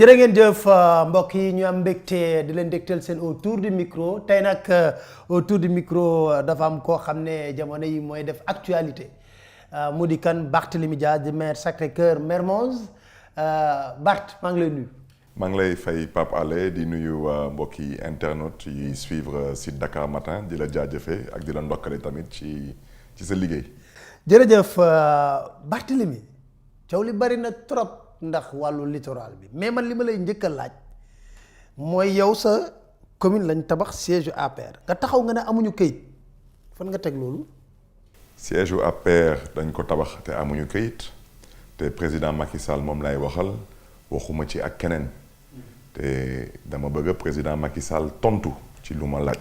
jërë ngeen jëf mbokk yi ñu am mbégte di leen dégtal seen autour du micro tey nag autour du micro dafa am koo xam ne jamono yi mooy def actualité mu di kan Barthélémy Dias di maire Sacré-Cœur Mermoz Bart maa ngi lay nuyu. maa ngi lay fay Pape Alé di nuyu mbokki internautes yi suivre site Dakar Matin di la jaajëfee ak di la ndokkale tamit ci sa liggéey. jërëjëf Barthélémy coow li bari na trop. ndax wàllu littoral bi mais man li ma lay njëkk a laaj mooy yow sa commune lañ tabax siège APR nga taxaw nga ne amuñu këyit fan nga teg loolu. siège APR dañ ko tabax te amuñu këyit te président Macky Sall moom lay waxuma ci ak keneen te dama bëgg président Macky Sall tontu ci lu ma laaj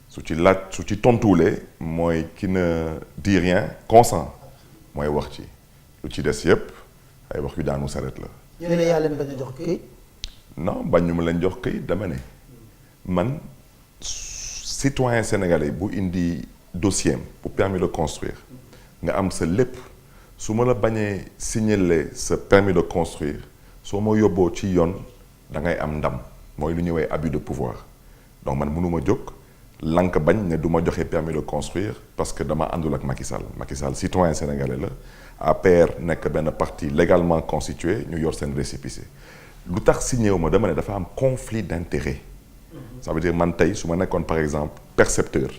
su ci tontuwulee mooy qui ne dit rien consent mooy wax ci lu ci des yépp ay wax yu daanu saret la. ñu ne yaa leen bañ a jox këyit. non bañ ñu ma leen jox këyit dama ne man citoyen sénégalais bu indi dossier pour permis de construire nga am sa lépp su ma la bañee signaler sa permis de construire soo ma yóbboo ci yoon da ngay am ndam mooy lu ñuy woowee abus de pouvoir donc man mënuma jóg lank bañ ne du ma joxe permis de construire parce que dama àndul ak Macky Sall citoyen sénégalais la. APR nekk benn parti légalement constitué ñu yor seen récépissé lu tax signé wu ma dama ne dafa am conflit d'intérêt ça veut dire man tey su ma nekkoon par exemple percepteur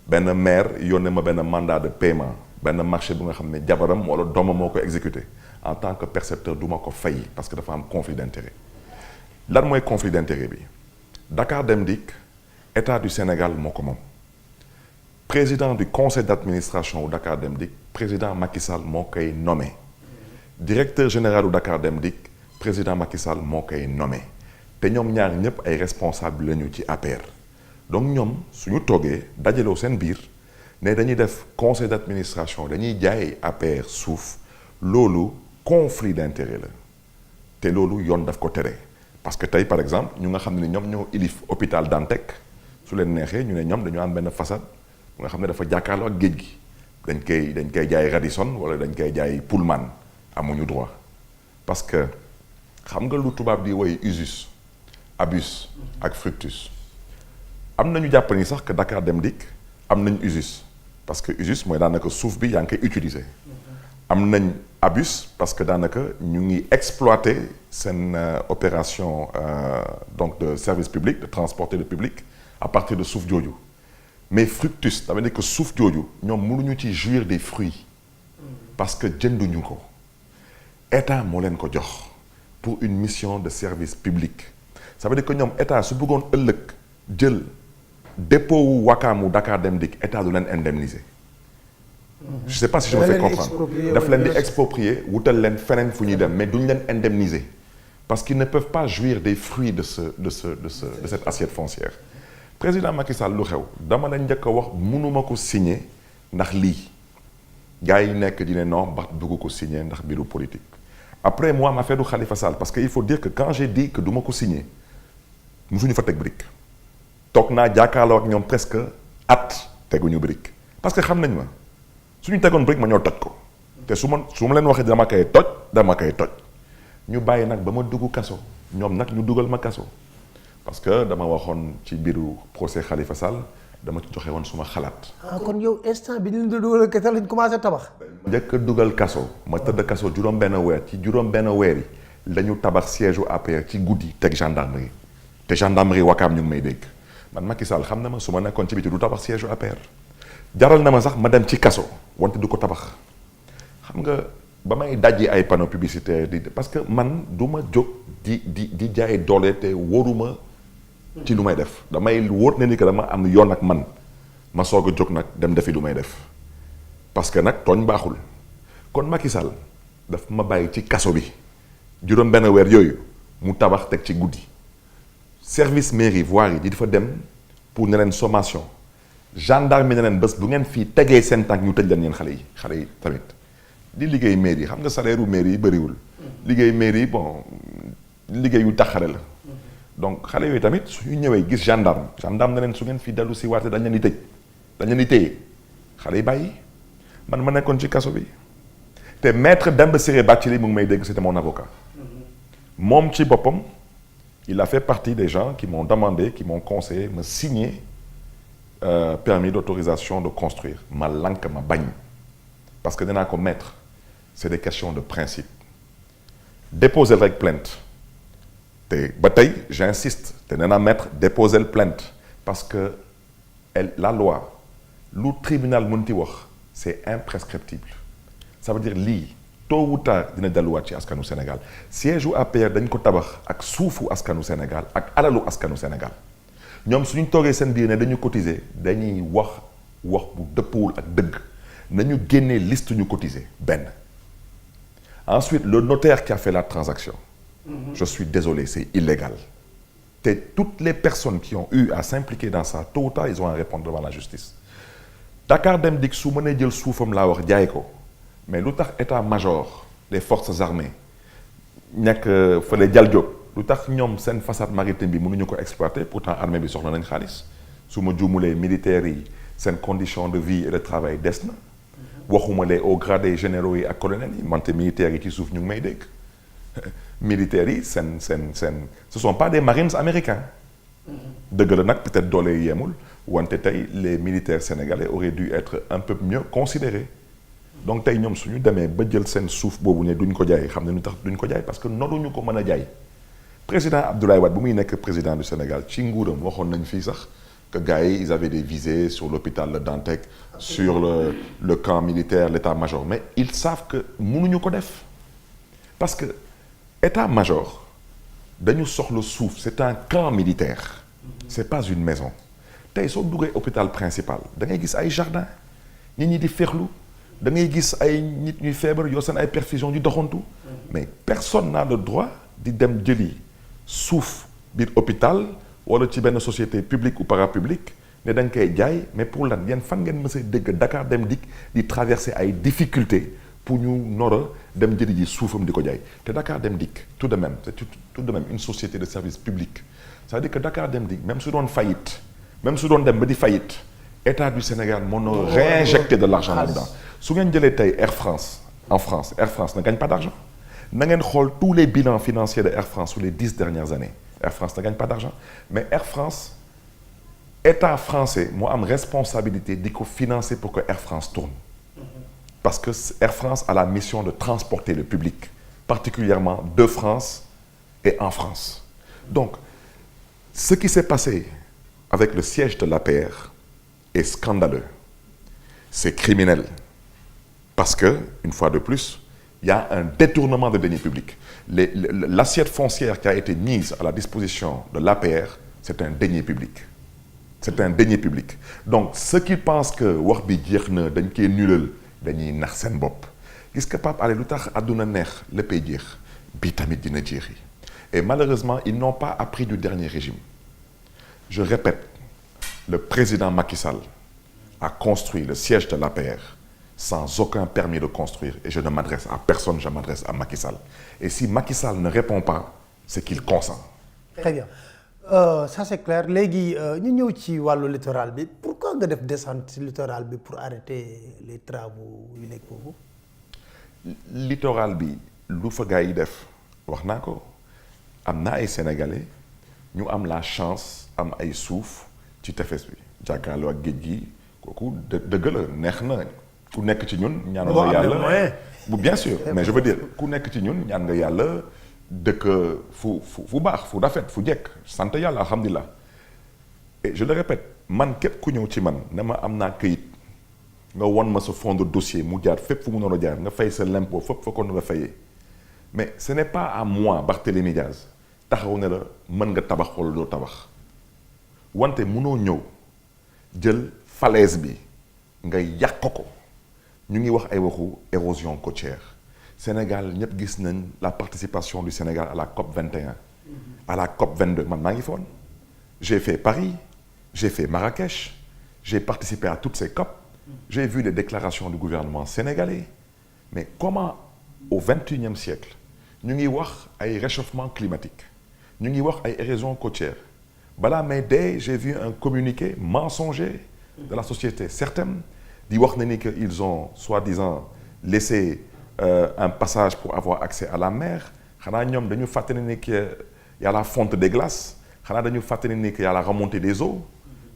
benn maire yónnee ma benn mandat de paiement benn marché bu nga xam ne jabaram wala doomam moo ko exécuté en tant que percepteur du ma ko fay parce que dafa am conflit d'intérêt lan mooy conflit d'intérêt bi Dakar Dem Dikk état du Sénégal moo ko moom président du conseil d'administration wu Dakar Dem Dikk président Macky Sall moo koy nommé directeur général wu Dakar Dem Dikk président Macky Sall moo koy nommé te ñoom ñaar ñëpp ay responsable lañu ci APR donc ñoom suñu toogee dajaloo seen biir ne dañuy def conseil d'administration dañuy jaay APR suuf loolu conflit d'intérêt la te loolu yoon daf ko tere parce que tey par exemple ñu nga xam ne ñoom ñoo ilif hôpital Dantec su leen neexee ñu ne ñoom dañoo am benn façade bu nga xam ne dafa jàkkaarloo ak géej gi dañ koy jaay Radisson wala dañ koy jaay Pullman amuñu droit parce que xam nga lu tubaab di woy usus abus ak fructus am nañu jàpp ni sax que Dakar Dem Dikk am nañ usus parce que usus mooy daanaka suuf bi yaa ngi koy utiliser am nañ abus parce que daanaka ñu ngi exploiter seen opération donc de service public de transporter le public à partir de suuf jooju mais fructus ça veut dire que suuf jooju ñoom mënuñu ci jouir des fruits parce que jënduñu ko état moo leen ko jox pour une mission de service public ça veut dire que ñoom état su bëggoon ëllëg jël dépôt wu Wakam Dakar Dem Dikk état du leen indemniser je sais pas si je me fais comprendre daf leen di exproprier wutal leen feneen fu ñuy dem mais duñ leen indemniser parce qu'ils ne peuvent pas jouir des fruits de cette assiette foncière président Macky Sall lu xew dama la njëkk a wax mënuma ko signer ndax lii gars yi nekk di ne non ba dugg ko signer ndax biiru politique après moi ma affaire du Khalifa Sall parce que il faut dire que quand j'ai dit que du ma ko signer musuñu fa teg brique toog naa jàkkaarloo ak ñoom presque at teguñu brique parce que xam nañ ma suñu tegoon brique ma ñoo toj ko te su ma leen waxee dama koy toj ñu bàyyi nag ba ma dugg kaso ñoom nag ñu dugal ma kaso parce que dama waxoon ci biiru procès Khalifa Sall dama ci joxe woon suma xalaat. kon yow instant bi ñu leen di dugal kaso lañ commencé tabax. njëkk a dugal kaso ma tëdd kaso juróom-benn weer yi la ñu tabax siège u APR ci guddi teg gendarmerie te gendarmerie Wakaam ñu ngi may dégg man Macky Sall xam na ma su ma nekkoon ci biti du tabax siège u APR jaral na ma sax ma dem ci kaso wante du ko tabax xam nga ba may dajji ay panneaux publicitaires parce que man du ma jóg di jaay doole te wóoruma ci lu may def damay wóor ne ni que dama am yoon ak man ma soog a jóg nag dem defi lu may def parce que nag tooñ baaxul kon Macky Sall daf ma bàyyi ci kaso bi juróom benn weer yooyu mu tabax teg ci guddi service mairie voirie yi di fa dem pour ne leen sommation gendarme ne leen bés bu ngeen fii tegee seen tànk ñu tëj leen yeen xale yi tamit di liggéey mairie xam nga salaire u mairie yi bëriwul liggéey mairie bon liggéey yu taxare la donc xale yooyu tamit suñu ñëwee gis gendarme ne leen su ngeen fii dellu si waate dañ leen di tëj dañ leen di téye xale yi bàyyi man ma nekkoon ci kaso bi te maître Demba Ciré Bathily mu ngi may dégg c'était mon avocat moom ci boppam il a fait partie des gens qui m'ont demandé, qui m'ont conseillé me signer permis d'autorisation de construire ma lank ma bañ parce que danaa ko mettre c'est des questions de principe déposer rek plainte te ba tey j'insiste te nee naa mettre déposer plainte parce que la loi lu tribunal mënti wax c'est imprescriptible ça veut dire lii tôt ou tard dina delluwaat ci askanu Sénégal siège u APR dañ ko tabax ak suufu askanu Sénégal ak alalu askanu Sénégal ñoom suñu toogee seen biir ne dañu cotiser dañuy wax bu dëppwul ak dëgg nañu génnee liste ñu cotiser benn ensuite le notaire qui a fait la transaction je suis désolé c'est illégal te toutes les personnes qui ont eu à s'impliquer dans ça tôt ou tard ils ont à répondre devant la justice Dakar Dem Dikk su mënee jël suufam laa wax jaay ko mais lu tax état-major les forces armées nekk fële Dial Diop lu tax ñoom seen façade maritime bi mënuñu ko exploiter pourtant armée bi soxla nañ xaalis su ma juumulee militaires yi seen condition de vie et de travail des na waxuma les hauts gradés généraux yi ak colonels yi mante militaires yi ci suuf ñu ngi may dégg militaires yi ce sont pas des marines américains dëgg la nag peut-être doole yi yemul wante tey les militaires sénégalais auraient dû être un peu mieux considérés donc tey ñoom suñu demee ba jël seen suuf boobu ne duñ ko jaay xam ne ñu tax duñ ko jaay parce que noduñu ko mën a jaay président Abdoulaye Wade bu muy nekk président du Sénégal ci nguuram waxoon nañ fii sax que gars yi ils avaient des visées sur l'hôpital de Dantec sur le camp militaire l'état-major mais ils savent que mënuñu ko def parce que état-major dañu soxla suuf c'est un camp militaire c'est pas une maison tey soo duggee hôpital principal da ngay gis ay jardin nit ñi di féexlu da ngay gis ay nit ñuy feebar yoo seen ay perfusion di doxantu mais personne n'a le droit di dem jëli suuf biir hôpital wala ci benn société publique ou parapublique ne da nga koy jaay mais pour lan yéen fan ngeen mës a dégg Dakar Dem Dikk di traverser ay difficultés pour ñu nar a dem jëli ji suufam di ko jaay te Dakar Dem Dikk tout de même c'est tout de même une société de service public c'est-à-dire que Dakar Dem Dikk même su doon faillite même su doon dem ba di faillite État du Sénégal moo na réinjecter de l'argent là-dedans su ngeen jëlee tey Air France en France Air France ne gagne pas d'argent na ngeen xool tous les bilans financiers de Air France sur les 10 dernières années Air France ne gagne pas d'argent mais Air France État français moo am responsabilité di ko financer pour que Air France tourne parce que Air France a la mission de transporter le public particulièrement de France et en France donc ce qui s'est passé avec le siège de l'APR est scandaleux c'est criminel parce que une fois de plus il y a un détournement de deniers publics l'assiette foncière qui a été mise à la disposition de l'APR c'est un denier public donc ceux qui pensent que wax bi jeex na dañ koy nulal dañuy nax seen bopp gis nga Pape Alé lu tax àdduna neex léppay jeex bi tamit dina jeexi et malheureusement ils n'ont pas appris du dernier régime je répète le président Macky Sall a construit le siège de l'APR sans aucun permis de construire et je ne m'adresse à personne je m'adresse à Macky Sall et si Macky Sall ne répond pas c'est qu'il consent. Très bien ça c'est clair léegi ñu ñëw ci wàllu littoral bi pourquoi nga def descente ci littoral bi pour arrêter les travaux yu nekk foofu. littoral bi lu fa gars yi def wax naa ko am na ay sénégalais ñu am la chance am ay suuf ci tefes bi jàkkaarloo ak géej gi kooku dëgg la neex na ku nekk ci ñun ñaan nga yàlla bien sûr mais je veux dire ku nekk ci ñun ñaan nga yàlla dëkk fu baax fu rafet fu jekk sant yàlla alhamdulilah et je le répète man képp ku ñëw ci man ne ma am naa këyit nga won ma sa fond de dossier mu jaar fépp fu mu noonu jaar nga fay sa l'impôt fépp fa ko nga fayee mais ce n'est pas à moi Barthélémy Diaz taxaw ne la mën nga tabax wala doo tabax wante mënoo ñëw jël falaise bi nga yàq ko ñu ngi wax ay waxu érosion côtière Sénégal ñëpp gis nañ la participation du Sénégal à la COP 21 à la COP 22 man maa ngi foon j'ai fait Paris j'ai fait Marrakech j'ai participé à toutes ces COP j'ai vu les déclarations du gouvernement sénégalais mais comment au XXIe siècle ñu ngi wax ay réchauffement climatique ñu ngi wax ay érosion côtière balaa may dee j'ai vu un communiqué mensonger de la société certaine di wax na ni que ils ont soi-disant laissé un passage pour avoir accès à la mer xanaa ñoom dañu fàttali ni que y a la fonte des glaces xanaa dañu fàttali ni que y a la remontée des eaux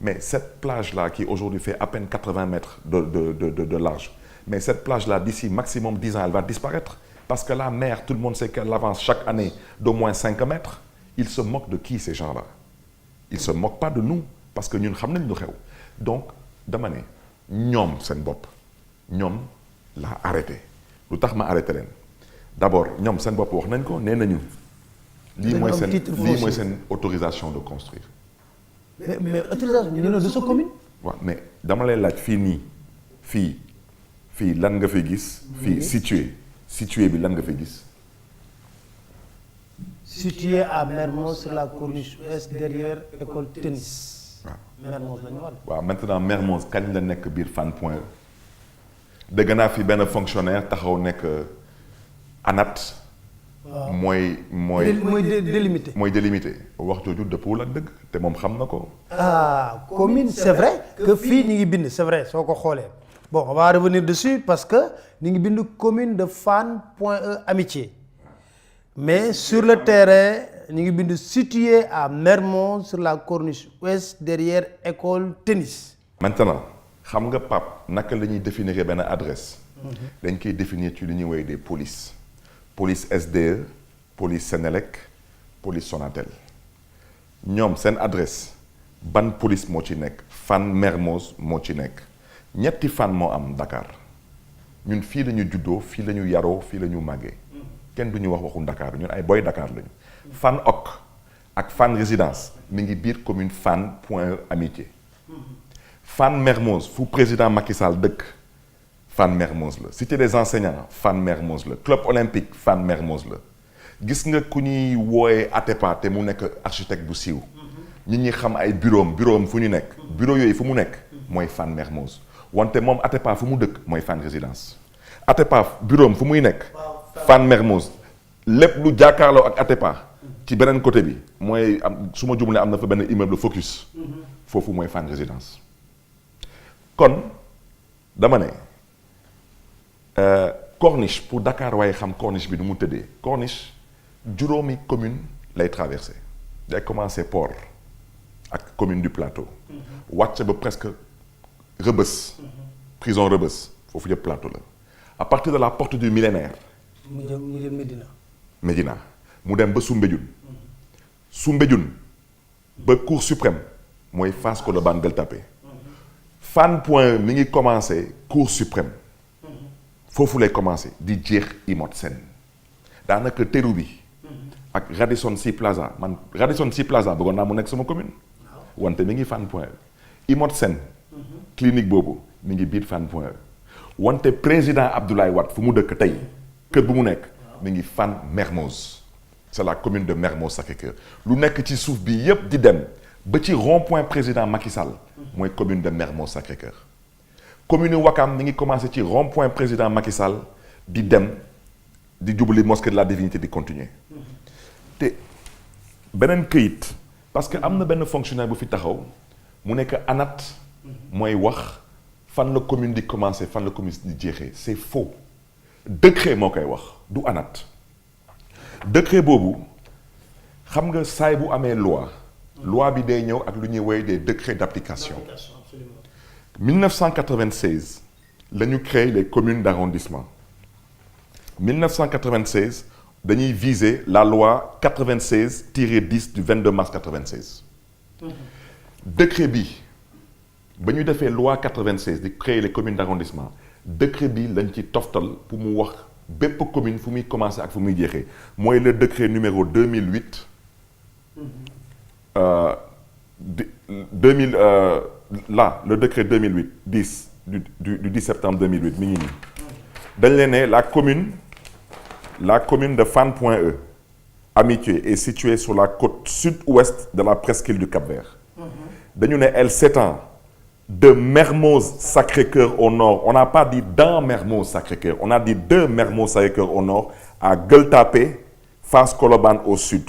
mais cette plage là qui aujourd'hui fait à peine 80 mètres de large mais cette plage là d'ici maximum 10 ans elle va disparaître parce que la mer tout le monde sait qu'elle avance chaque année d'au moins 5 mètres ils se moquent de qui ces gens là ils se moquent pas de nous parce que ñun xam nañ lu xew donc dama ne ñoom seen bopp ñoom laa arrêté lu tax ma arrêté leen d'abord ñoom seen bopp wax nañ ko nee nañu lii mooy seen autorisation de construire. mais autorisation ñu ne de sa commune. waaw mais dama lay laaj fii nii fii lan nga fi gis. fii situé bi lan nga fi gis. situé à Mermoz sur la corniche ouest derrière école tennis. waaw Mermoz la ñu wax. waaw maintenant Mermoz kañ la nekk biir Fann Point E. dégg naa fi benn fonctionnaire taxaw nekk ANAT. waaw mooy délimité. mooy délimité wax jooju dëppoo ak dëgg te moom xam na ko. commune c'est vrai que fii ñu ngi bind c'est vrai soo ko xoolee bon on va revenir dessus parce que ñu ngi bind commune de Fann Point E Amitié mais sur le terrain ñu ngi bind situé à Mermoz sur la corniche ouest derrière école tennis. maintenant xam nga Pape naka la ñuy définir benn adresse. dañ koy définir ci li ñuy woowee des polices. police SDE police Sénélec police Sonatel ñoom seen adresse ban police moo ci nekk Fann Mermoz moo ci nekk ñetti Fann moo am Dakar ñun fii la ñu juddoo fii la ñu yaroo fii la ñu màggee kenn du ñu wax waxu Dakar ñun ay boy Dakar lañu. Fann Hock ak Fann Résidence mi ngi biir commune Fann Point E Amitié Fann Mermoz fu président Macky Sall dëkk. Fann Mermoz la cité des enseignants Fann Mermoz la club olympique Fann Mermoz la gis nga ku ñuy wooyee Atepa te mu nekk architecte bu siiw nit ñi xam ay bureau fu ñu nekk bureau yooyu fu mu nekk mooy Fann Mermoz wante moom Atepa fu mu dëkk mooy Fann Résidence Atepa bureau fu muy nekk Fann Mermoz lépp lu jàkkaarloo ak Atepa ci beneen côté bi mooy am su ma jumlee am na fa benn immeuble Focus foofu mooy Fann Résidence kon dama ne corniche pour Dakar waaye xam corniche bi nu mu tëddee corniche juróomi commune lay traversé day commencé port ak commune du plateau wàcc ba presque Rebeuss prison Rebeuss foofu yëpp plateau la à partir de la porte du millénaire mu jëm Médina mu dem ba Soumbédioune ba Cour suprême mooy Fass Colobane Gueule Tapée Fann Point mi ngi commencé Cour suprême foofu lay commencé di jeex Imot Sène daanaka teru bi ak Radisson Sea Plaza man Radisson Sea Plaza bëggoon naa mu nekk sama commune wante mi ngi Fann Point E Imot Sène clinique boobu mi ngi biir Fann Point E wante président Abdoulaye Wade fu mu dëkk tey kër bu mu nekk mi ngi Fann Mermoz c'est la commune de Mermoz Sacré-Cœur lu nekk ci suuf bi yépp di dem ba ci rond-point président Macky Sall mooy commune de Mermoz Sacré-Cœur commune Ouakam mi ngi commencé ci rond-point président Macky Sall di dem di jubali mosquée de la divinité di continuer te beneen këyit parce que am na benn fonctionnaire bu fi taxaw mu nekk ANAT mooy wax fan la commune di commencé fan la commune di jeexee c'est faux décret moo koy wax du ANAT décret boobu xam nga saay bu amee loi bi day ñëw ak lu ñuy woowee des décrets d'application 1996 la ñu créé les communes d'arrondissement 1996 dañuy viser la loi 96-10 du 22 mars 96 décret bi ba ñu defee loi 96 di créer les communes d'arrondissement décret bi lañ ci toftal pour mu wax bépp commune fu muy commencer ak fu muy jeexee mooy le décret numéro 2008 là le décret 2008 10 du 10 septembre 2008 mi ngi nii dañ leen ne la commune de Fann Point E Amitié est située sur la côte sud-ouest de la presqu'île du Cap-Vert dañu ne elle s'étend de Mermoz Sacré-Cœur au nord on n'a pas dit dans Mermoz Sacré-Cœur on a dit de Mermoz Sacré-Cœur au nord à Gueule Tapée Fass Colobane au sud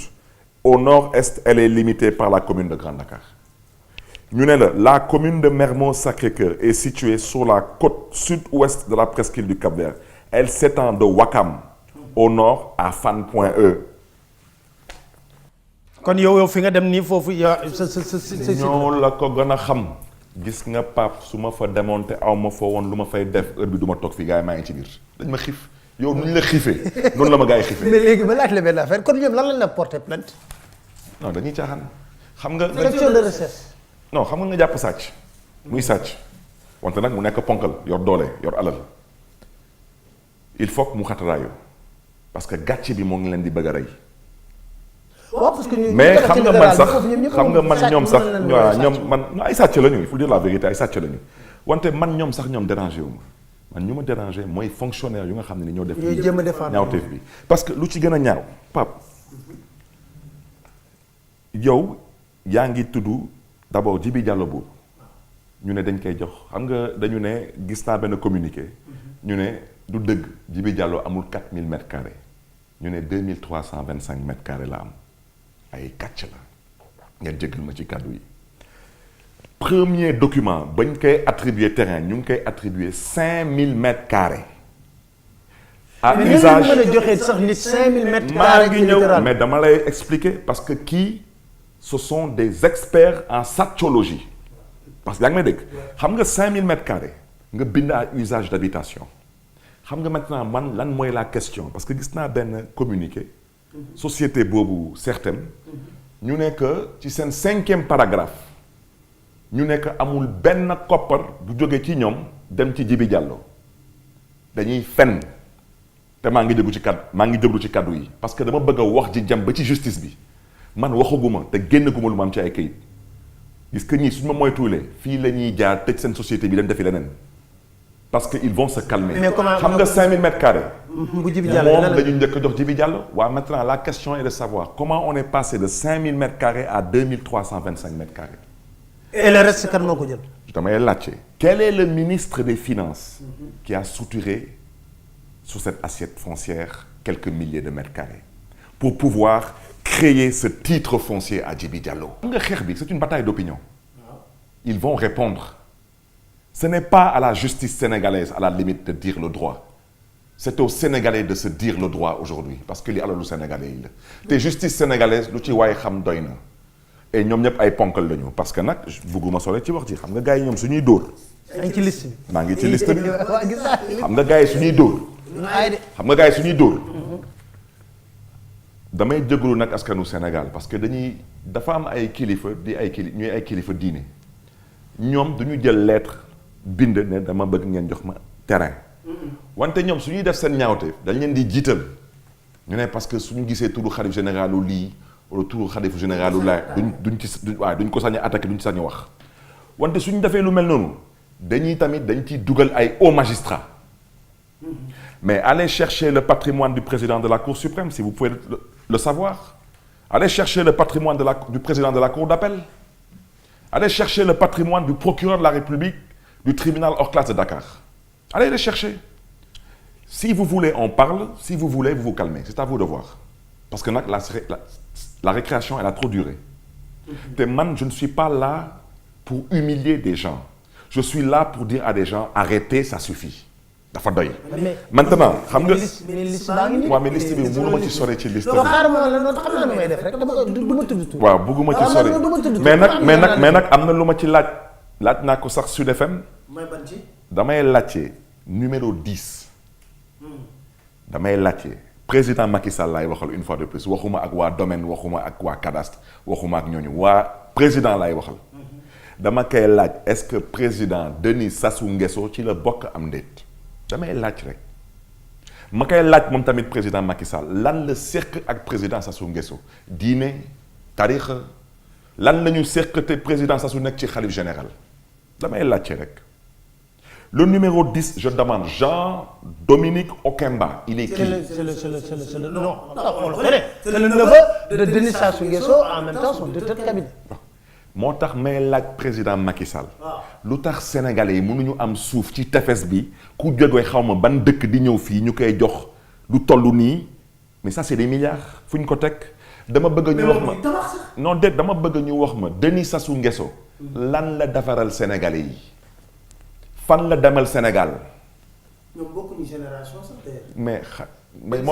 au nord-est elle est limitée par la commune de Grand Dakar ñu ne la commune de Mermoz Sacré-Cœur est située sur la côte sud-ouest de la presqu'île du Cap-Vert elle s'étend de Ouakam au nord à Fann Point E kon yow fi nga dem nii foofu yow sa ñoo la ko gën a xam. gis nga Pape su ma fa demoon te aw ma fa woon lu ma fay def heure bi du ma toog fii gars yi maa ngi ci biir dañ ma xiif yow nu ñu la xiifee noonu la ma gars yi xiifee. mais léegi ba laaj la benn affaire kon ñoom lan lañ la porté plainte. non dañuy caaxaan. xam nga section de recherche. non xam nga jàpp sàcc. muy sàcc wante nag mu nekk ponkal yor doole yor alal il faut que mu xataraayu parce que gàcce bi moo ngi leen di bëgg a rey. waaw parce que mais xam nga man sax xam nga man ñoom sax waaw ñoom man ay sàcc lañu il faut dire la vérité ay sàcc lañu wante man ñoom sax ñoom dérangé wu ma man ñu ma dérangé mooy fonctionnaire yu nga xam ne ni ñoo def ñaawteef bi parce que lu ci gën a ñaaw Pape yow yaa ngi tudd d'abord Djibi Diallo boobu ñu ne dañ koy jox xam nga dañu ne gis naa benn communiqué ñu ne du dëgg Djibi Diallo amul 4000 mètres carrés ñu ne 2325 mètres carrés la am ay kàcc la ngeen jéggal ma ci kàddu yi premier document bañ koy attribuer terrain ñu ngi koy attribuer 5000 mètres carrés à usage mais mën a joxe sax nit 5000 mètres maa carrés ngi ñëw mais dama lay expliquer parce que kii ce sont des experts en satchologie parce que yaa ngi may dégg xam nga 5000 mètres carrés nga bind à usage d'habitation xam nga maintenant man lan mooy la question parce que gis naa benn communiqué société boobu certaine ñu ne que ci seen 5e paragraphe ñu ne que amul benn koppar bu jógee ci ñoom dem ci Djibi Diallo dañuy fen te maa ngi déglu ci kaddu yi parce que dama bëgg a wax ji jëm ba ci justice bi man waxaguma te génnaguma lu ma am ci ay kayit gis que ñii suñu ma moytuwulee fii la ñuy jaar tëj seen société bi dem defi leneen parce que ils vont se calmer. xam nga 5000 mètres carrés. bu Djibi Diallo moom la ñu njëkk a jox Djibi Diallo. waaw maintenant la question est de savoir comment on est passé de 5000 mètres carrés à 2325 mètres carrés. et le reste kan moo ko jël. damay laajte. quel est le ministre des finances. qui a structuré sur cette assiette foncière quelques milliers de mètres carrés. pour pouvoir créer ce titre foncier à Djibi Diallo. xam nga xeex bi c'est une bataille d'opinion. ils vont répondre. Ce n'est pas à la justice sénégalaise, à la limite, de dire le droit. C'est aux Sénégalais de se dire le droit aujourd'hui. Parce que li alalu Sénégalais yi la. te justice sénégalaise lu ci waay xam doy na. et ñoom ñëpp ay ponkal lañu parce que nag bëgguma sole ci wax ji xam nga gars yi ñoom suñuy dóor. maa ngi ci liste bi. maa ngi ci liste bi. xam nga gars yi suñuy dóor. xam nga gars yi suñuy dóor. damay jégalu nag askanu Sénégal parce que dafa am ay kilifa ñuy ay kilifa diine. ñoom duñu jël lettre. bind ne dama bëgg ngeen jox ma terrain wante ñoom su ñuy def seen ñaawte dañ leen di jiital ñu ne parce que suñu gisee turu xalif généralu lii wala turu xalif généralu laa duñ ko sañ a attaqué duñ ci sañ a wax wante suñu defee lu mel noonu dañ ciy dugal ay hauts magistrats mais allez chercher le patrimoine du président de la Cour suprême si vous pouvez le savoir allez chercher le patrimoine du président de la Cour d'appel allez chercher le patrimoine du procureur de la République du tribunal hors classe de Dakar. Allez les chercher. Si vous voulez, on parle. Si vous voulez, vous vous calmez. C'est à vous de voir. Parce que la récréation, elle a trop duré. Et man, je ne suis pas là pour humilier des gens. Je suis là pour dire à des gens, arrêtez, ça suffit. dafa doy. Maintenant xam nga. waaw mais liste bi mënuma ci sore ci liste bi. waaw bëgguma ci sore mais nag am na lu ma ci laaj naa ko sax Sud FM. damay laajte numéro 10. damay laajte président Macky Sall laay waxal une fois de plus waxuma ak waa domaine waxuma ak waa cadastre waxuma ak ñooñu waa président laay waxal. dama koy laaj est-ce que président Denis Sassou Nguesso ci la bokk am ndéet damay laaj rek ma koy laaj moom tamit président Macky Sall lan la séq ak président Sassou Nguesso diine tarixa lan la ñu séq te président Sassou nekk ci xalif général damay laajte rek le numéro 10 je demande Jean-Dominique Okemba il est qui? C'est le non on le connaît. C'est le neveu de Denis Sassou Nguesso en même temps son directeur de cabinet. moo tax may laaj président Macky Sall lu tax sénégalais yi mënuñu am suuf ci tefes bi ku jógee xaw ma ban dëkk di ñëw fii ñu koy jox lu toll nii mais ça c'est des milliards fu ñu ko teg dama bëgg ñu wax ma non déet dama bëgg ñu wax ma Denis Sassou Nguesso lan la defaral sénégalais yi fan la demal Sénégal ñoom bokkuñu génération sax mais mais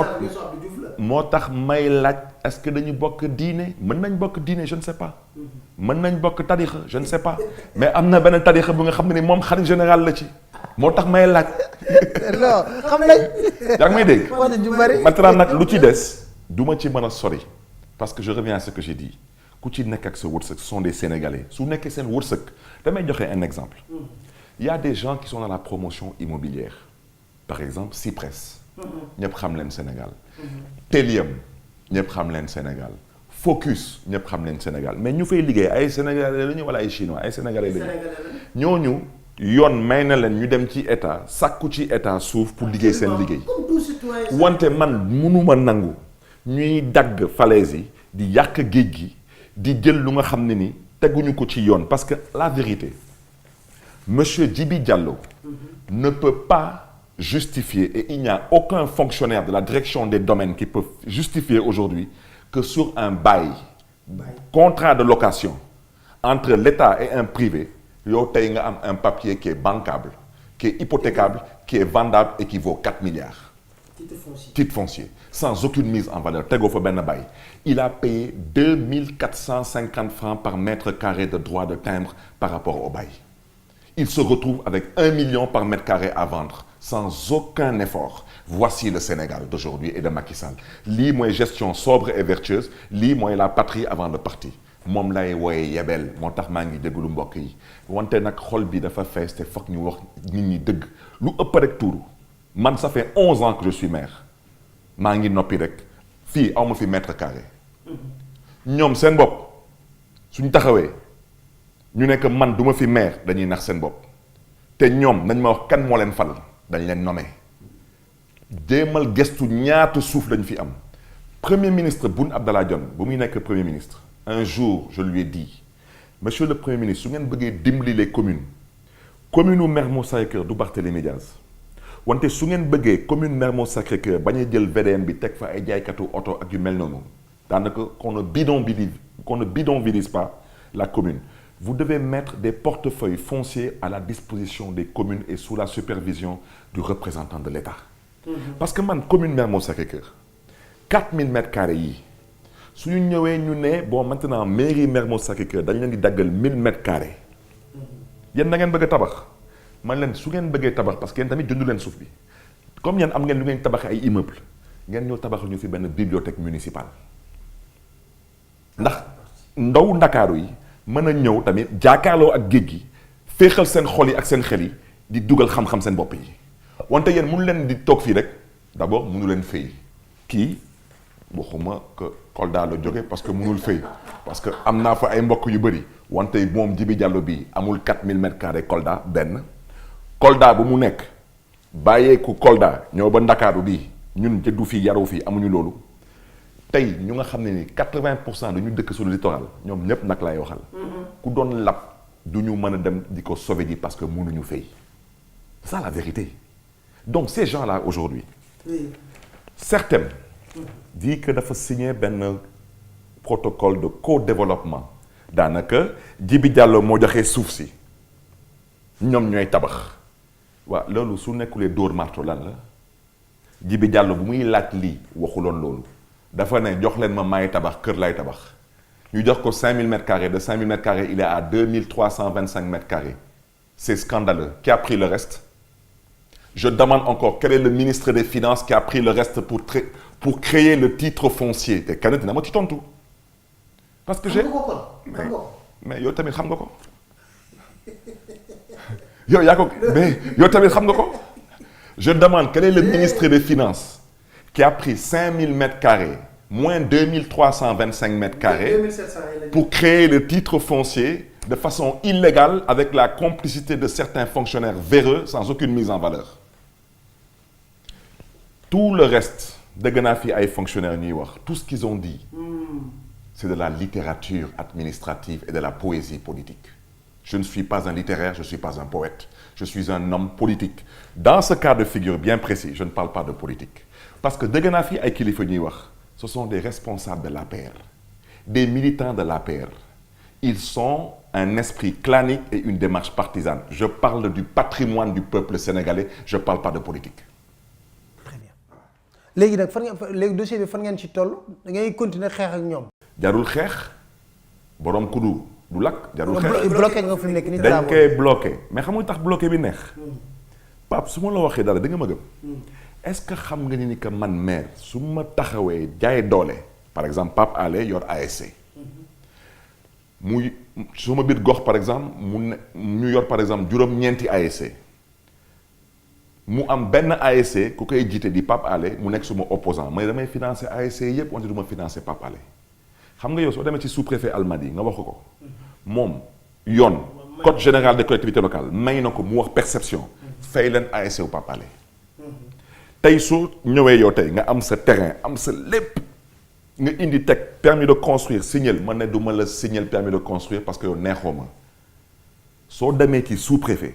moo tax may laaj est-ce que dañu bokk diine mën nañ bokk diine je ne sais pas mën nañ bokk tarixa je ne sais pas mais am na benn tarixa bu nga xam ne ni moom xalif général la ci moo tax may laaj. non xam nañ. yaa ngi may dégg. wax ju bari. maintenant nag lu ci des du ma ci mën a sori parce que je reviens à ce que j'ai dit ku ci nekk ak sa wërsëg ce sont des Sénégalais su nekkee seen wërsëg damay joxe un exemple. Il y a des gens qui sont dans la promotion immobilière par exemple Cypress. ñëpp xam leen Sénégal. Telium ñëpp xam leen Sénégal. Focus ñëpp xam leen Sénégal mais ñu fay liggéey ay Sénégalais lañu wala ay Chinois ay Sénégalais lañu. ñooñu yoon may na leen ñu dem ci état sàkku ci état suuf pour liggéey seen liggéey. wante man mënuma nangu ñuy dagg falaise yi di yàq géej gi di jël lu nga xam ne ni teguñu ko ci yoon parce que la vérité monsieur Djibi Diallo ne peut pas justifier et il n'y a aucun fonctionnaire de la direction des domaines qui peut justifier aujourd'hui que sur un bail contrat de location entre l'État et un privé yow tey nga am un papier qui est bancable qui est hypothécable qui est vendable et qui vaut 4 milliards titre foncier sans aucune mise en valeur tegoo fa benn bail il a payé 2450 francs par mètre carré de droit de timbre par rapport au bail il se retrouve avec 1 million par mètre carré à vendre sans aucun effort voici le Sénégal d'aujourd'hui et de Macky Sall lii mooy gestion sobre et vertueuse lii mooy la patrie avant le parti moom lay wooye yebel moo tax maa ngi déglu mbokk yi wante nag xol bi dafa fees te foog ñu wax nit ñi dëgg lu ëpp rek tuuru man ça fait 11 ans que je suis maire maa ngi noppi rek fii awma fi mètre carré ñoom seen bopp suñ taxawee ñu nekk man duma fi maire dañuy nax seen bopp te ñoom nañ ma wax kan moo leen fal dañ leen nommé jéemal gestu ñaata suuf lañ fi am premier ministre Boun Abdallah Dionne bu muy nekk premier ministre un jour je lui ai dit monsieur le premier ministre su ngeen bëggee dimbali les communes commune u Mermoz Sacré-Cœur du Barthélémy Diaz wante su ngeen bëggee commune Mermoz Sacré-Cœur bañ a jël VDN bi teg fa ay jaaykatu oto ak yu mel noonu daanaka qu'on ne bidonvilise pas la commune vous devez mettre des portefeuilles fonciers à la disposition des communes et sous la supervision du représentant de l'État. Parce que man commune Mermoz Sacré-Cœur 4000 mètres carrés yi su ñu ñëwee ñu ne bon maintenant mairie Mermoz Sacré-Cœur dañ leen di daggal 1000 mètres carrés yéen da ngeen bëgg a tabax man leen su ngeen bëggee tabax parce que yéen tamit jëndu leen suuf bi comme yéen am ngeen lu ngeen tabaxee ay immeuble ngeen ñëw tabax ñu fi benn bibliothèque municipale ndax ndaw Ndakaaru yi mën a ñëw tamit jaakaarloo ak géej gi féexal seen xol yi ak seen xel yi di dugal xam-xam seen bopp yi wante yéen mënu leen di toog fii rek d'abord mënu leen fay kii waxuma que Kolda la jóge parce que mënul fay parce que am naa fa ay mbokk yu bëri wante moom Djibi Diallo bi amul 4000 mètres carrés Kolda benn Kolda bu mu nekk bàyyeeku Kolda ñëw ba Ndakaaru bi ñun jëddu fii yaru fii amuñu loolu tey ñu nga xam ne ni 80% dañu dëkk sur le littoral ñoom ñëpp nag lay waxal ku doon lab du ñu mën a dem di ko sauver ji parce que mënuñu fay c'est ça la vérité donc ces gens-là aujourd'hui certains disent que dafa signer benn protocole de co-développement daanaka Djibi Diallo moo joxe suuf si ñoom ñooy tabax waaw loolu su nekkulee dóor marto lan la Djibi Diallo bu muy laaj lii waxuloon loolu dafa ne jox leen ma maay tabax kër lay tabax ñu jox ko 5000 mètres carrés de 5000 mètres carrés il est à 2325 mètres carrés c'est scandaleux qui a pris le reste je demande encore quel est le ministre des Finances qui a pris le reste pour créer le titre foncier te kenn dina ma ci tontu parce que j'ai mais yow tamit xam nga ko yow yaa ko mais yow tamit xam nga ko je demande quel est le ministre des Finances qui a pris 5000 mètres carrés moins 2325 mètres carrés pour créer le titre foncier de façon illégale avec la complicité de certains fonctionnaires véreux sans aucune mise en valeur tout le reste dégg naa fi ay fonctionnaires ñuy wax tout ce qu'ils ont dit c'est de la littérature administrative et de la poésie politique je ne suis pas un littéraire je ne suis pas un poète je suis un homme politique dans ce cas de figure bien précis je ne parle pas de politique parce que dégg naa fi ay kilifa ñuy wax ce sont des responsables de l'APR des militants de l'APR ils sont un esprit clanique et une démarche partisane je parle du patrimoine du peuple sénégalais je parle pas de politique. léegi nag léegi dossier bi fan ngeen ci toll da ngay continuer xeex ak ñoom. jarul xeex borom kudu du lakk jarul xeex. bloqué nga fi mu nekk nii. dañ koy bloqué mais xam nga tax bloqué bi neex. Pape su ma la waxee dara da nga ma gëm. est-ce que xam nga ni que man maire su ma taxawee jaay doole par exemple Pape Alé yor ASC. muy suma biir gox par exemple ñu yor par exemple juróom-ñeenti ASC. mu am benn ASC ku koy jiite di Pape Alé mu nekk suma opposant mais damay financer ASC yëpp wante du ma financer Pape Alé xam nga yow soo demee ci sous-préfet Almadies nga wax ko moom yoon code général des collectivités locales may na ko mu wax perception fay leen ASC wu Pape Alé tey soo ñëwee yow tey nga am sa terrain am sa lépp nga indi teg permis de construire signal man ne du ma la signal permis de construire parce que yow neexoo ma soo demee ci sous-préfet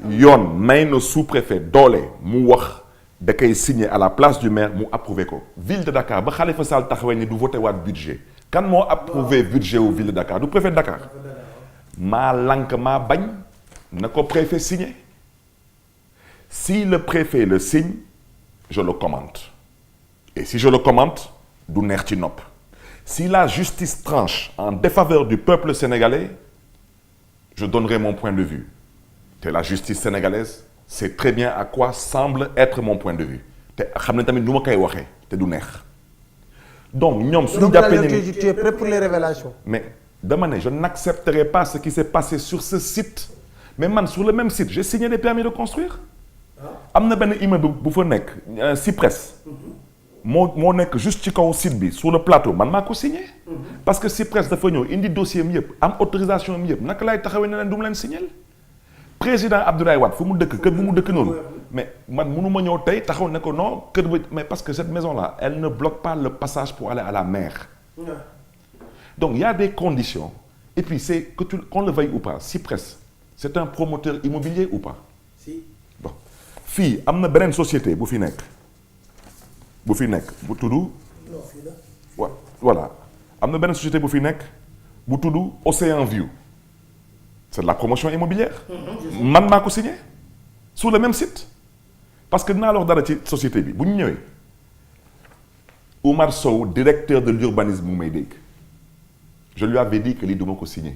yoon may na sous-préfet doole mu wax da koy signer à la place du maire mu approuvé ko ville de Dakar ba Khalifa Sall taxawee ni du voté waat budget kan moo approuvé budget wu ville de Dakar du préfet de Dakar maa lank maa bañ na ko préfet signé si le préfet le signe je le commente et si je le commente du neex ci nopp si la justice tranche en défaveur du peuple sénégalais je donnerai mon point de vue te la justice sénégalaise sait très bien à quoi semble être mon point de vue te xam ne tamit nu ma koy waxee te du neex donc ñoom suñu jàppee ni tu es prêt pour les révélations. mais dama ne je n'accepterai pas ce qui s'est passé sur ce site mais man sur le même site j'ai signé des permis de construire am na benn immeuble bu fa nekk Cyprès moo nekk juste ci kaw site bi sur le plateau man maa ko signé parce que Cyprès dafa ñëw indi dossier am yëpp am autorisation am yëpp naka laay taxawee ne leen du mu leen signé président Abdoulaye Wade fu mu dëkk kër bu mu dëkk noonu mais man mënu ma ñëw tey taxaw ne ko non kër ba mais parce que cette maison là elle ne bloque pas le passage pour aller à la mer donc il y a des conditions et puis c'est que qu'on le veuille ou pas Cyprès c'est un promoteur immobilier ou pas si bon fii am na beneen société bu fi nekk bu tudd voilà am na beneen société bu fi nekk bu tudd Océan View c'est de la promotion immobilière man maa ko signé sur le même site parce que dinaa la wax dara ci société bi bu ñu ñëwee Oumar Sow directeur de l'urbanisme mu may dégg je lui avais dit que lii du ma ko signé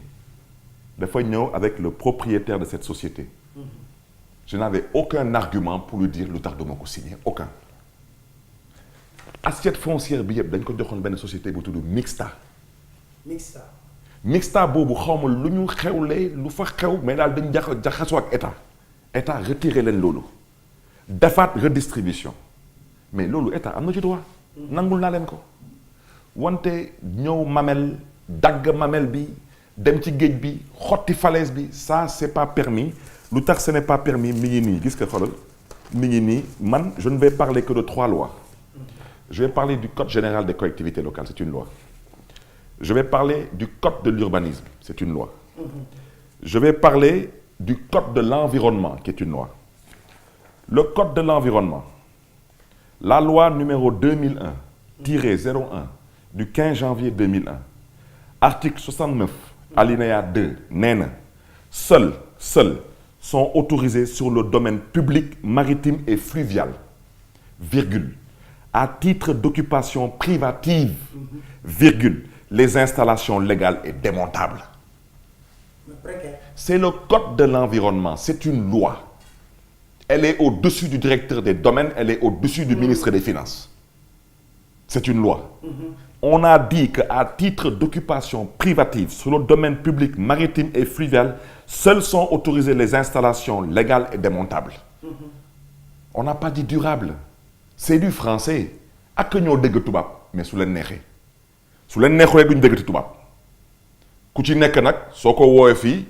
dafa ñëw avec le propriétaire de cette société je n'avais aucun argument pour lui dire lu tax du ma ko signé aucun assiette foncière bi yëpp dañ ko joxoon benn société bu tudd Mixta boobu xaw ma lu ñu xewlee lu fa xew mais daal dañ jaxasoo ak état retiré leen loolu defaat redistribution mais loolu état am na ci droit nangul naa leen ko wante ñëw mamel dagg mamel bi dem ci géej bi xotti falaise bi ça c'est pas permis lu tax ce n'est pas permis mi ngi nii gis nga xoolal mi ngi nii man je ne vais parler que de 3 lois je vais parler du code général des collectivités locales c'est une loi je vais parler du code de l'urbanisme c'est une loi je vais parler du code de l'environnement qui est une loi le code de l'environnement la loi numéro 2001-01 du 15 janvier 2001 article 69 alinéa 2 nee na seuls sont autorisés sur le domaine public maritime et fluvial virgule à titre d'occupation privative virgule les installations légales et démontables c'est le code de l'environnement c'est une loi elle est au-dessus du directeur des domaines elle est au-dessus du ministre des Finances c'est une loi on a dit qu'à titre d'occupation privative sur le domaine public maritime et fluvial seuls sont autorisées les installations légales et démontables on n'a pas dit durable c'est du français ak ñoo dégg tubaab mais su leen neexee su leen neexulee duñ déggati tubaab ku ci nekk nag soo ko woowee fii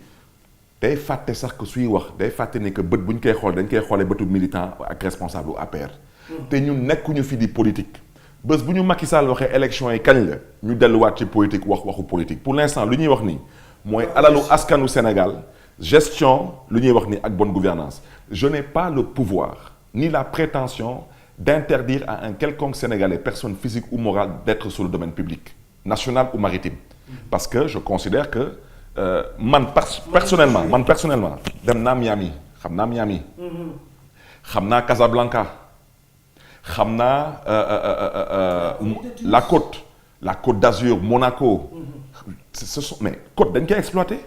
day fàtte sax que suy wax day fàtte ne que bët bu ñu koy xool dañ koy xoolee bëtu militant ak responsable u APR te ñun nekkuñu fi di politique bés bu ñu Macky Sall waxee élection yi kañ la ñu delluwaat ci politique waxu politique pour l'instant lu ñuy wax nii mooy alalu askanu Sénégal gestion lu ñuy wax nii ak bonne gouvernance je n'ai pas le pouvoir ni la prétention d'interdire à un quelconque Sénégalais personne physique ou morale d'être sur le domaine public national ou maritime parce que je considère que personnellement dem naa Miami xam naa Casablanca xam naa la Côte d'Azur Monaco. ce sont mais côte dañ koy exploité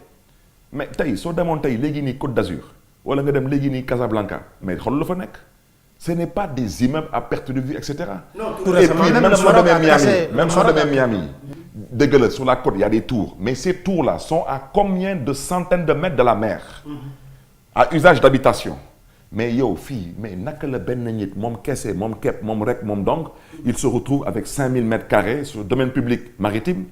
mais tey soo demoon tey léegi nii Côte d'Azur wala nga dem léegi nii Casablanca mais xool la fa nekk ce n'est pas des immeubles à perte de vue et cetera. Et puis même soo demee Miami dëgg la sur la côte il y a des tours mais ces tours là sont à combien de centaines de mètres de la mer. À usage d'habitation. Mais yow fii mais naka la benn nit moom kese moom képp moom rek moom donc il se retrouve avec 5000 mètres carrés sur le domaine public maritime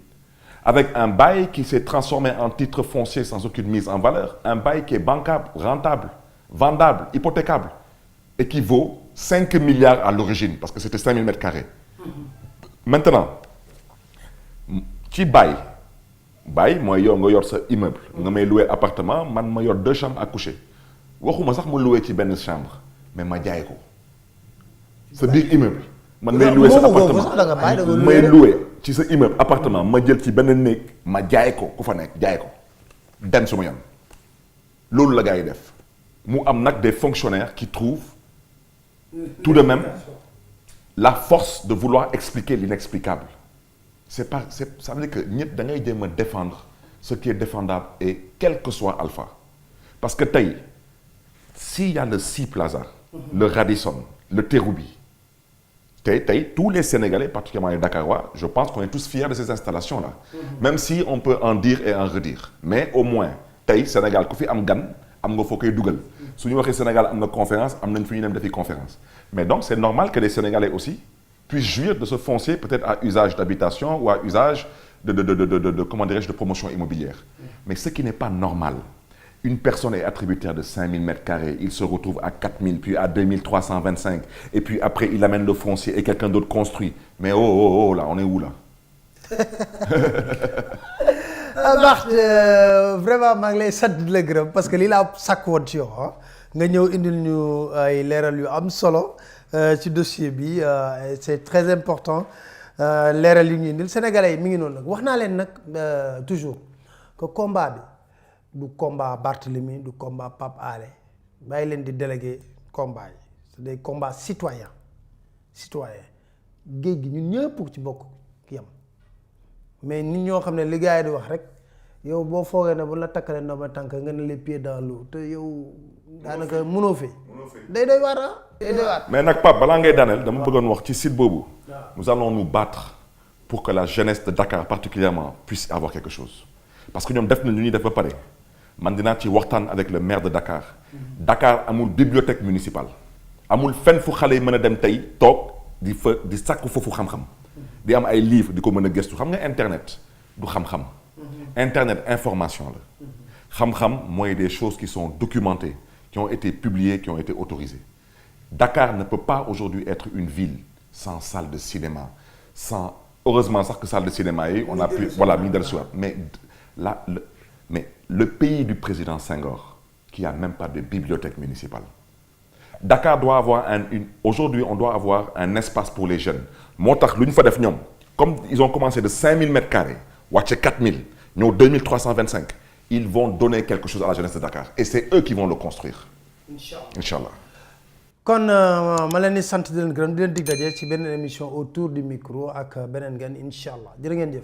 avec un bail qui s'est transformé en titre foncier sans aucune mise en valeur, un bail qui est bancable, rentable, vendable, hypothécable et qui vaut 5 milliards à l'origine parce que c'était 5000 mètres carrés. Maintenant ci bail mooy yow nga yor sa immeuble nga may louer appartement man ma yor 2 chambres à coucher. waxuma sax ma loué ci benn chambre mais ma jaay ko sa biir immeuble man may loué sa appartement may loué ci sa immeuble appartement ma jël ci benn néeg ma jaay ko ku fa nekk jaay ko dem suma yoon loolu la gars yi def mu am nag des fonctionnaires qui trouvent tout de même la force de vouloir expliquer l'inexplicable ça veut dire que ñëpp da ngay jéem a défendre ce qui est défendable et quel que soit Alpha parce que tey s'il y a le Sea Plaza, le Radisson, le Terrou-Bi, tous les Sénégalais, particulièrement les Dakarois, je pense qu'on est tous fiers de ces installations-là. Même si on peut en dire et en redire. Mais au moins, Sénégal, ku fi am gan, am nga foo koy dugal. Su ñu waxee Sénégal am na conférence, am nañ fu ñu dem defi conférence. Mais donc c'est normal que les Sénégalais aussi puissent jouir de ce foncier peut-être à usage d'habitation ou à usage comment dirais-je, de promotion immobilière. Mais ce qui n'est pas normal. Une personne est attributaire de 5000 mètres carrés, il se retrouve à 4000, puis à 2325, et puis après il amène le foncier et quelqu'un d'autre construit. Mais oh, là, on est où là? Barth vraiment maa ngi lay sant di la gërëm parce que lii laa sàkk woon ci yow nga ñëw indil ñu ay leeral yu am solo ci dossier bi c'est très important leeral yu ñu indil Sénégalais yi mi ngi noonu nag wax naa leen nag toujours que combat bi. du combat Barthélemy du combat Pape Alé bàyyi leen di délégué combat yi c'est des combats citoyens géej gi ñun ñëpp ci bokk yam mais nit ñoo xam ne li gars yi di wax rek yow boo foogee ne bu la takkalee ndomba tànk nga ne les pieds dans l'eau te yow daanaka mënoo fi day doy waar mais nag Pape balaa ngay daaneel dama bëggoon wax ci site boobu nous allons nous battre pour que la jeunesse de Dakar particulièrement puisse avoir quelque chose parce que ñoom def na lu ñuy def ba pare man dinaa ci waxtaan avec le maire de Dakar. Dakar amul bibliothèque municipale. amul fenn fu xale yi mën a dem tey toog di sàkku foofu xam-xam. di am ay livres di ko mën a gëstu xam nga internet du xam-xam. internet information la. xam-xam mooy des choses qui sont documentées qui ont été publiées qui ont été autorisées. Dakar ne peut pas aujourd'hui être une ville sans salle de cinéma sans heureusement sax que salle de cinéma yi on a pu voilà mi del soir mais le pays du président Senghor qui a même pas de bibliothèque municipale. Dakar doit avoir aujourd'hui on doit avoir un espace pour les jeunes moo tax lu ñu fa def ñoom comme ils ont commencé de 5000 mètres carrés wàcce 4000 ñëw 2325 ils vont donner quelque chose à la jeunesse de Dakar et c'est eux qui vont le construire. Inch'Allah. kon ma leen di sant di leen gërëm di leen dig daje ci beneen émission autour du micro ak beneen gan incha allah jërë ngeen jëf.